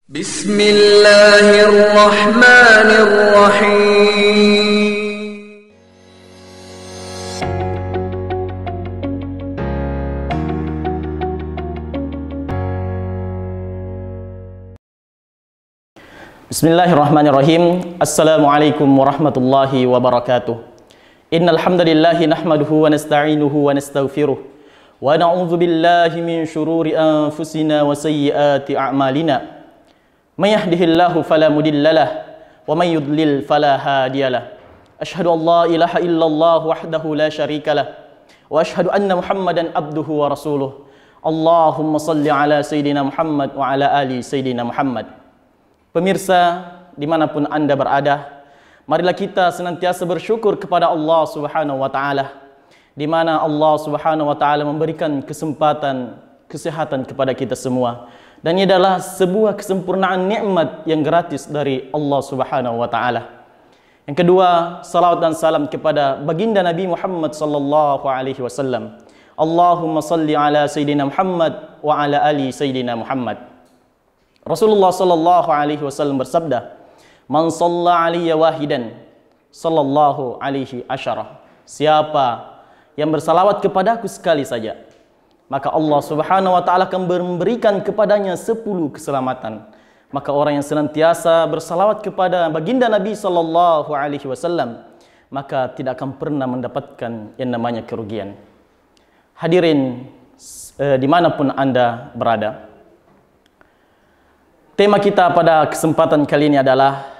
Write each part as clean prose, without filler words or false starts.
Bismillahirrahmanirrahim. Bismillahirrahmanirrahim. Assalamualaikum warahmatullahi wabarakatuh. Innal hamdalillahi nahmaduhu wa nasta'inuhu wa nastaghfiruh wa na'udzu billahi min shururi anfusina wa sayyiati a'malina. May yahdihillahu fala mudhillalah wa may yudlil fala hadiyalah. Asyhadu an la ilaha illallah wahdahu la syarikalah wa asyhadu anna Muhammadan abduhu wa rasuluh. Allahumma salli ala sayyidina Muhammad wa ala ali sayyidina Muhammad. Pemirsa dimanapun Anda berada, marilah kita senantiasa bersyukur kepada Allah Subhanahu wa taala, di mana Allah Subhanahu wa taala memberikan kesempatan kesehatan kepada kita semua. Dan ini adalah sebuah kesempurnaan nikmat yang gratis dari Allah Subhanahu wa taala. Yang kedua, salawat dan salam kepada baginda Nabi Muhammad sallallahu alaihi wasallam. Allahumma salli ala sayyidina Muhammad wa ala ali sayyidina Muhammad. Rasulullah sallallahu alaihi wasallam bersabda, "Man shalla alayya wahidan, sallallahu alaihi asyarah." Siapa yang bersalawat kepadaku sekali saja, maka Allah Subhanahu wa taala akan memberikan kepadanya 10 keselamatan. Maka orang yang senantiasa bersalawat kepada baginda Nabi sallallahu alaihi wasallam, maka tidak akan pernah mendapatkan yang namanya kerugian. Hadirin dimanapun Anda berada, tema kita pada kesempatan kali ini adalah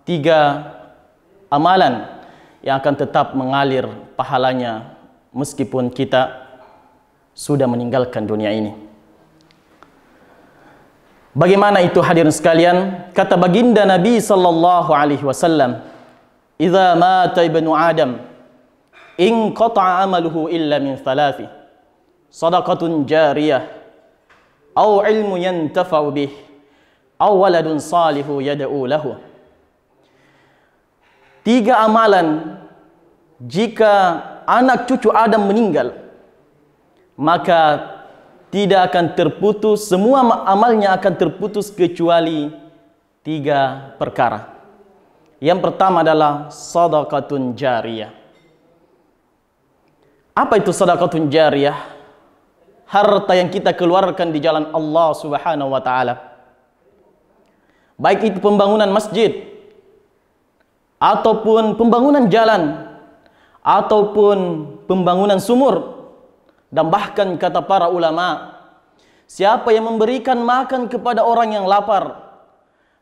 3 amalan yang akan tetap mengalir pahalanya meskipun kita sudah meninggalkan dunia ini. Bagaimana itu hadirin sekalian? Kata baginda Nabi sallallahu alaihi wasallam, "Idza mata ibnu Adam, in qata'a amaluhu illa min thalathi, shadaqatun jariyah, aw ilmu yantafa'u bih, aw waladun salihu yad'u lahu." 3 amalan jika anak cucu Adam meninggal, maka tidak akan terputus, semua amalnya akan terputus kecuali 3 perkara. Yang pertama adalah shadaqatun jariyah. Apa itu shadaqatun jariyah? Harta yang kita keluarkan di jalan Allah Subhanahu wa taala. Baik itu pembangunan masjid, ataupun pembangunan jalan, ataupun pembangunan sumur. Dan bahkan kata para ulama, siapa yang memberikan makan kepada orang yang lapar,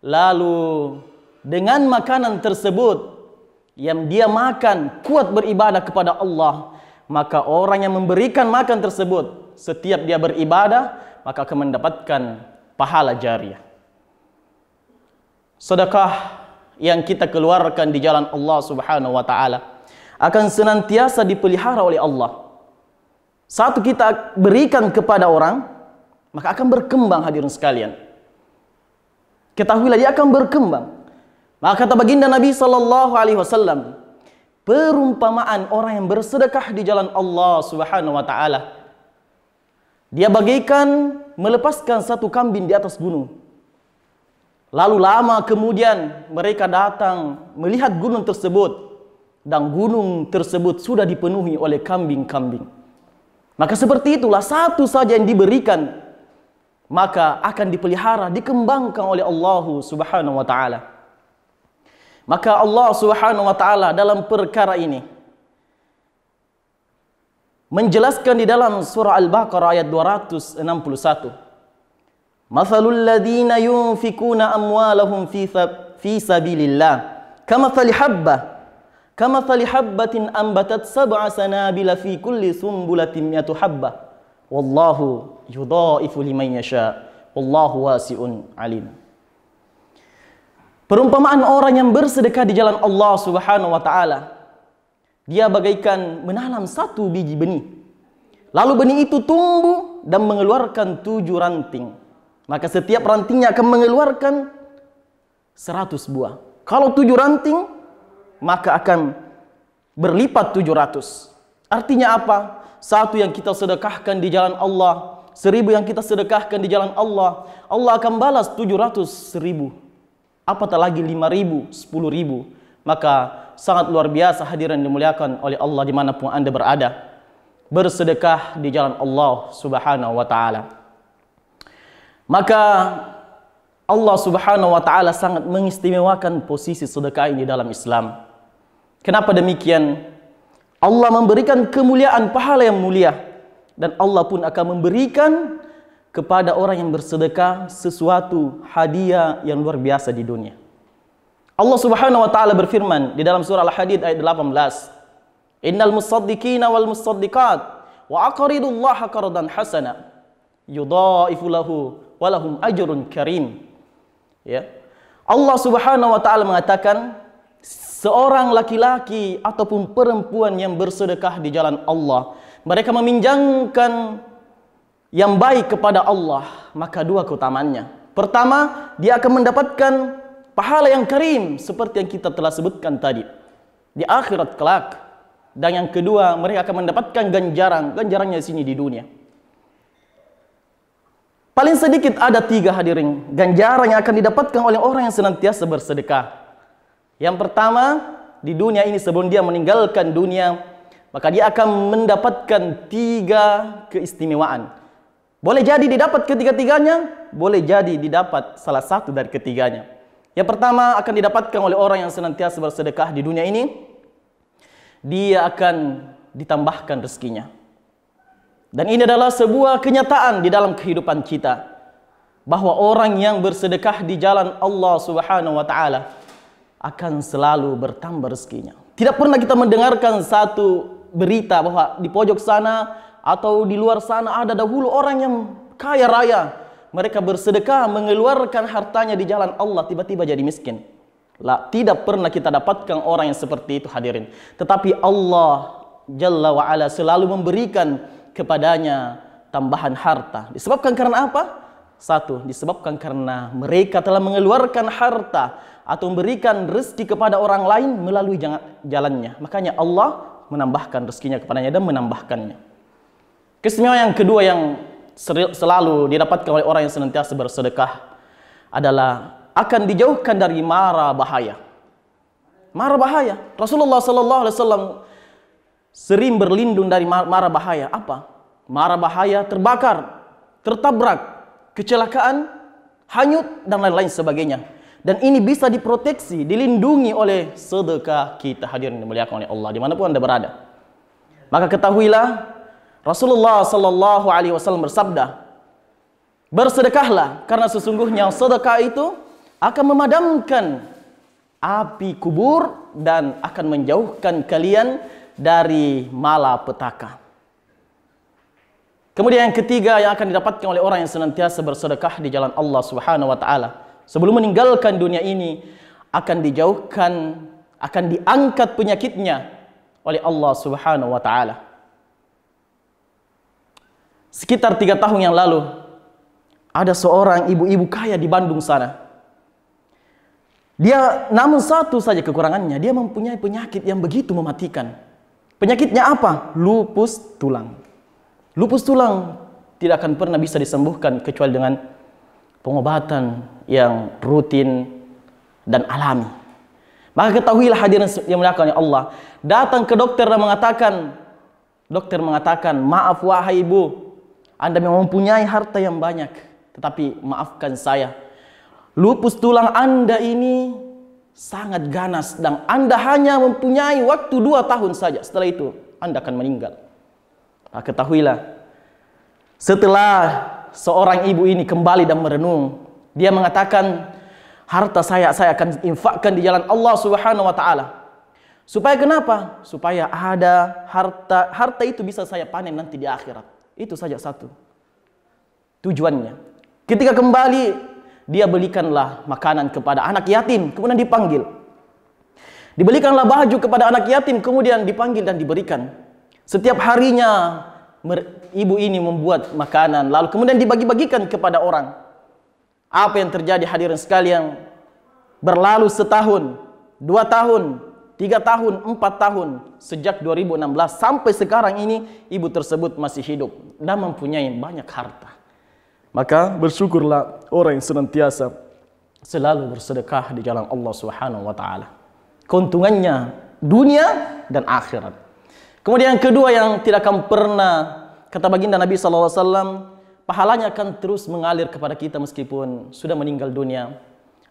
lalu dengan makanan tersebut yang dia makan kuat beribadah kepada Allah, maka orang yang memberikan makan tersebut setiap dia beribadah, maka akan mendapatkan pahala jariyah. Sedekah yang kita keluarkan di jalan Allah Subhanahu wa taala akan senantiasa dipelihara oleh Allah. Satu kita berikan kepada orang, maka akan berkembang hadirin sekalian. Ketahuilah dia akan berkembang. Maka kata baginda Nabi sallallahu alaihi wasallam, perumpamaan orang yang bersedekah di jalan Allah Subhanahu wa taala, dia bagaikan melepaskan satu kambing di atas gunung. Lalu lama kemudian mereka datang melihat gunung tersebut, dan gunung tersebut sudah dipenuhi oleh kambing-kambing. Maka seperti itulah, satu saja yang diberikan, maka akan dipelihara, dikembangkan oleh Allah Subhanahu wa taala. Maka Allah Subhanahu wa taala dalam perkara ini menjelaskan di dalam surah Al-Baqarah ayat 261. Mathalul ladzina yunfikuna amwalahum fi sabilillah kamathali habbatin ambatat sab'a sanabila fi kulli sumbulatin mi'atu habbah wallahu yudha'ifu liman yasha wallahu wasi'un alim. Perumpamaan orang yang bersedekah di jalan Allah Subhanahu wa taala, dia bagaikan menanam 1 biji benih. Lalu benih itu tumbuh dan mengeluarkan 7 ranting. Maka setiap rantingnya akan mengeluarkan 100 buah. Kalau 7 ranting, maka akan berlipat 700. Artinya apa? Satu yang kita sedekahkan di jalan Allah 1000 yang kita sedekahkan di jalan Allah, Allah akan balas 700.000. Apatah lagi 5.000, 10.000. Maka sangat luar biasa hadirin dimuliakan oleh Allah dimanapun Anda berada. Bersedekah di jalan Allah Subhanahu wa ta'ala. Maka Allah Subhanahu wa ta'ala sangat mengistimewakan posisi sedekah ini dalam Islam. Kenapa demikian? Allah memberikan kemuliaan pahala yang mulia. Dan Allah pun akan memberikan kepada orang yang bersedekah sesuatu hadiah yang luar biasa di dunia. Allah Subhanahu wa ta'ala berfirman di dalam surah Al-Hadid ayat 18. Innal musaddiqina wal musaddiqat wa aqridullaha qardan hasana yudha'ifu lahu wa lahum ajrun karim. Ya. Allah Subhanahu wa ta'ala mengatakan seorang laki-laki ataupun perempuan yang bersedekah di jalan Allah, mereka meminjamkan yang baik kepada Allah, maka dua keutamaannya. Pertama, dia akan mendapatkan pahala yang karim seperti yang kita telah sebutkan tadi di akhirat kelak. Dan yang kedua, mereka akan mendapatkan ganjarannya di sini di dunia. Paling sedikit ada 3 hadirin ganjaran yang akan didapatkan oleh orang yang senantiasa bersedekah. Yang pertama, di dunia ini sebelum dia meninggalkan dunia, maka dia akan mendapatkan 3 keistimewaan. Boleh jadi didapat ketiga-tiganya, boleh jadi didapat salah satu dari ketiganya. Yang pertama akan didapatkan oleh orang yang senantiasa bersedekah di dunia ini, dia akan ditambahkan rezekinya. Dan ini adalah sebuah kenyataan di dalam kehidupan kita, bahwa orang yang bersedekah di jalan Allah Subhanahu wa ta'ala akan selalu bertambah rezekinya. Tidak pernah kita mendengarkan satu berita bahwa di pojok sana atau di luar sana ada dahulu orang yang kaya raya, mereka bersedekah mengeluarkan hartanya di jalan Allah, tiba-tiba jadi miskin. Lah, tidak pernah kita dapatkan orang yang seperti itu hadirin. Tetapi Allah Jalla wa'ala selalu memberikan kepadanya tambahan harta. Disebabkan karena apa? Satu, disebabkan karena mereka telah mengeluarkan harta atau memberikan rezeki kepada orang lain melalui jalannya. Makanya Allah menambahkan rezekinya kepadanya dan menambahkannya. Keistimewaan yang kedua yang selalu didapatkan oleh orang yang senantiasa bersedekah adalah akan dijauhkan dari mara bahaya. Mara bahaya. Rasulullah sallallahu alaihi wasallam sering berlindung dari mara bahaya. Apa? Mara bahaya terbakar, tertabrak, kecelakaan, hanyut dan lain-lain sebagainya. Dan ini bisa diproteksi, dilindungi oleh sedekah kita hadirin dimuliakan oleh Allah dimanapun Anda berada. Maka ketahuilah Rasulullah sallallahu alaihi wasallam bersabda, bersedekahlah karena sesungguhnya sedekah itu akan memadamkan api kubur dan akan menjauhkan kalian dari malapetaka. Kemudian yang ketiga yang akan didapatkan oleh orang yang senantiasa bersedekah di jalan Allah Subhanahu wa ta'ala, sebelum meninggalkan dunia ini akan dijauhkan, akan diangkat penyakitnya oleh Allah Subhanahu wa ta'ala. Sekitar 3 tahun yang lalu ada seorang ibu-ibu kaya di Bandung sana. Dia namun satu saja kekurangannya, dia mempunyai penyakit yang begitu mematikan. Penyakitnya apa? Lupus tulang. Lupus tulang tidak akan pernah bisa disembuhkan kecuali dengan pengobatan yang rutin dan alami. Maka ketahuilah hadirin yang dimuliakan oleh Allah, datang ke dokter dan dokter mengatakan, maaf wahai ibu, Anda memang mempunyai harta yang banyak, tetapi maafkan saya, lupus tulang Anda ini sangat ganas dan Anda hanya mempunyai waktu 2 tahun saja. Setelah itu Anda akan meninggal. Nah, ketahuilah, setelah seorang ibu ini kembali dan merenung, dia mengatakan, harta saya akan infakkan di jalan Allah Subhanahu wa ta'ala. Supaya kenapa? Supaya ada harta itu bisa saya panen nanti di akhirat. Itu saja satu tujuannya. Ketika kembali, dia belikanlah makanan kepada anak yatim, kemudian dipanggil. Dibelikanlah baju kepada anak yatim, kemudian dipanggil dan diberikan. Setiap harinya ibu ini membuat makanan, lalu kemudian dibagi-bagikan kepada orang. Apa yang terjadi hadirin sekalian? Berlalu 1 tahun, 2 tahun, 3 tahun, 4 tahun, sejak 2016 sampai sekarang ini ibu tersebut masih hidup dan mempunyai banyak harta. Maka bersyukurlah orang yang senantiasa selalu bersedekah di jalan Allah Subhanahu wa taala. Keuntungannya dunia dan akhirat. Kemudian yang kedua yang tidak akan pernah, kata baginda Nabi sallallahu alaihi wasallam, pahalanya akan terus mengalir kepada kita meskipun sudah meninggal dunia.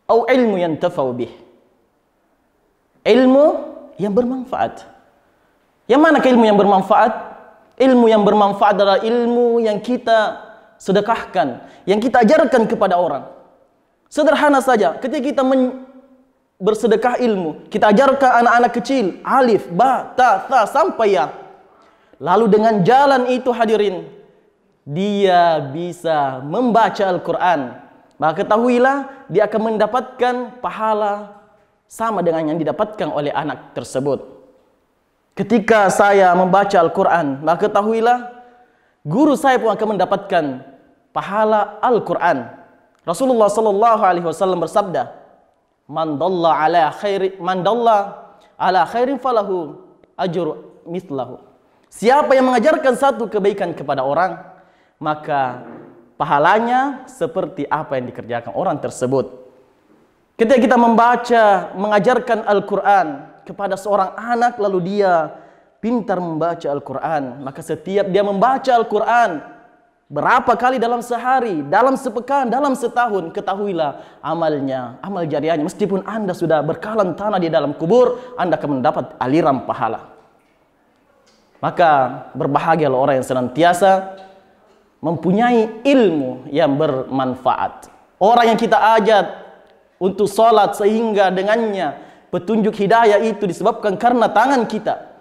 Au ilmu yantafa'u bih. Ilmu yang bermanfaat. Yang mana ilmu yang bermanfaat? Ilmu yang bermanfaat adalah ilmu yang kita sedekahkan, yang kita ajarkan kepada orang. Sederhana saja, ketika kita bersedekah ilmu, kita ajarkan anak-anak kecil alif, ba, ta, tha sampai ya. Lalu dengan jalan itu hadirin, dia bisa membaca Al-Quran, maka ketahuilah dia akan mendapatkan pahala sama dengan yang didapatkan oleh anak tersebut. Ketika saya membaca Al-Quran, maka ketahuilah guru saya pun akan mendapatkan pahala Al-Quran. Rasulullah sallallahu alaihi wasallam bersabda, "Man dalla ala khairin falahu ajru mithlahu." Siapa yang mengajarkan satu kebaikan kepada orang, maka pahalanya seperti apa yang dikerjakan orang tersebut. Ketika kita mengajarkan Al-Quran kepada seorang anak, lalu dia pintar membaca Al-Quran, maka setiap dia membaca Al-Quran berapa kali dalam sehari, dalam sepekan, dalam setahun, ketahuilah amalnya, amal jariahnya, meskipun Anda sudah berkalan tanah di dalam kubur, Anda akan mendapat aliran pahala. Maka berbahagialah orang yang senantiasa mempunyai ilmu yang bermanfaat. Orang yang kita ajak untuk sholat sehingga dengannya petunjuk hidayah itu disebabkan karena tangan kita.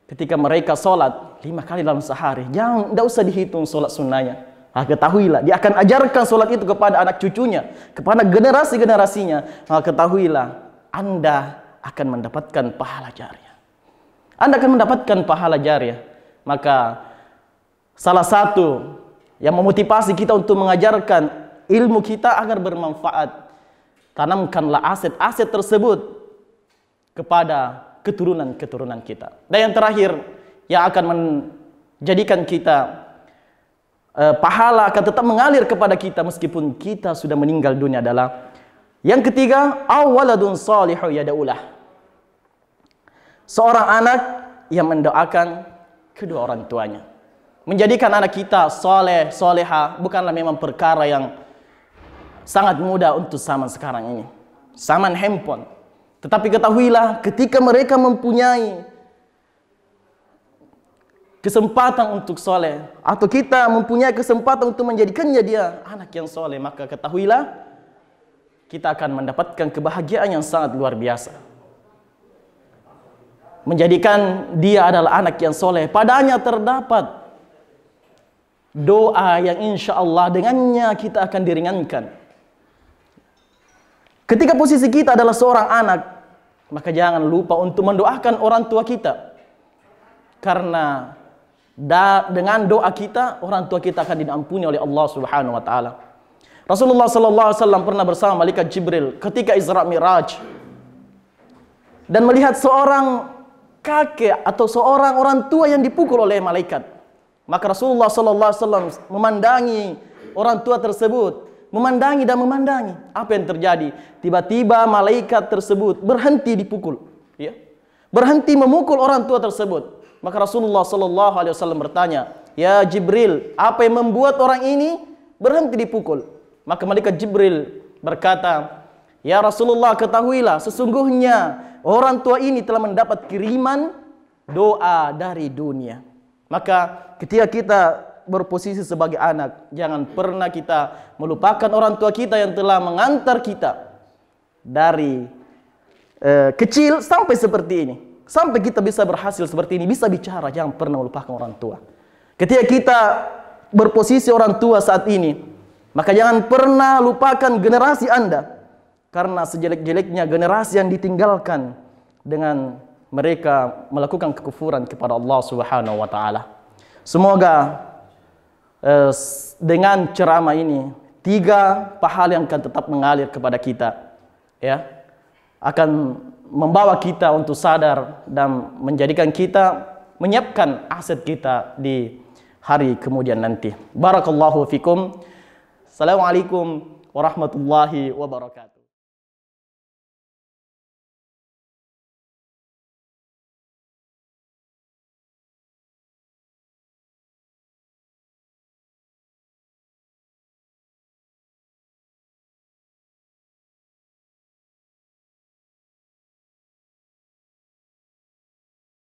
Ketika mereka sholat 5 kali dalam sehari, tidak usah dihitung sholat sunnahnya. Ketahuilah, dia akan ajarkan sholat itu kepada anak cucunya, kepada generasi-generasinya. Maka ketahuilah, Anda akan mendapatkan pahala jariah. Anda akan mendapatkan pahala jariah. Maka salah satu yang memotivasi kita untuk mengajarkan ilmu kita agar bermanfaat, tanamkanlah aset-aset tersebut kepada keturunan-keturunan kita. Dan yang terakhir yang akan menjadikan kita pahala akan tetap mengalir kepada kita meskipun kita sudah meninggal dunia adalah yang ketiga, awaladun salihu yad'ulah. Seorang anak yang mendoakan kedua orang tuanya. Menjadikan anak kita soleh, soleha bukanlah memang perkara yang sangat mudah untuk zaman sekarang ini. Zaman handphone. Tetapi ketahuilah, ketika mereka mempunyai kesempatan untuk soleh, atau kita mempunyai kesempatan untuk menjadikannya dia anak yang soleh, maka ketahuilah, kita akan mendapatkan kebahagiaan yang sangat luar biasa. Menjadikan dia adalah anak yang soleh, padanya terdapat doa yang insya Allah dengannya kita akan diringankan. Ketika posisi kita adalah seorang anak, maka jangan lupa untuk mendoakan orang tua kita. Karena dengan doa kita, orang tua kita akan diampuni oleh Allah Subhanahu wa taala. Rasulullah sallallahu alaihi wasallam pernah bersama malaikat Jibril ketika Isra Mi'raj dan melihat seorang kakek atau seorang orang tua yang dipukul oleh malaikat. Maka Rasulullah sallallahu alaihi wasallam memandangi orang tua tersebut, memandangi dan memandangi. Apa yang terjadi? Tiba-tiba malaikat tersebut berhenti dipukul, ya. Berhenti memukul orang tua tersebut. Maka Rasulullah sallallahu alaihi wasallam bertanya, "Ya Jibril, apa yang membuat orang ini berhenti dipukul?" Maka malaikat Jibril berkata, "Ya Rasulullah, ketahuilah sesungguhnya orang tua ini telah mendapat kiriman doa dari dunia." Maka ketika kita berposisi sebagai anak, jangan pernah kita melupakan orang tua kita yang telah mengantar kita dari kecil sampai seperti ini. Sampai kita bisa berhasil seperti ini, bisa bicara, jangan pernah melupakan orang tua. Ketika kita berposisi orang tua saat ini, maka jangan pernah lupakan generasi Anda. Karena sejelek-jeleknya generasi yang ditinggalkan dengan mereka melakukan kekufuran kepada Allah Subhanahu wa taala. Semoga dengan ceramah ini 3 pahala yang akan tetap mengalir kepada kita, ya, akan membawa kita untuk sadar dan menjadikan kita menyiapkan aset kita di hari kemudian nanti. Barakallahu fikum. Assalamualaikum warahmatullahi wabarakatuh.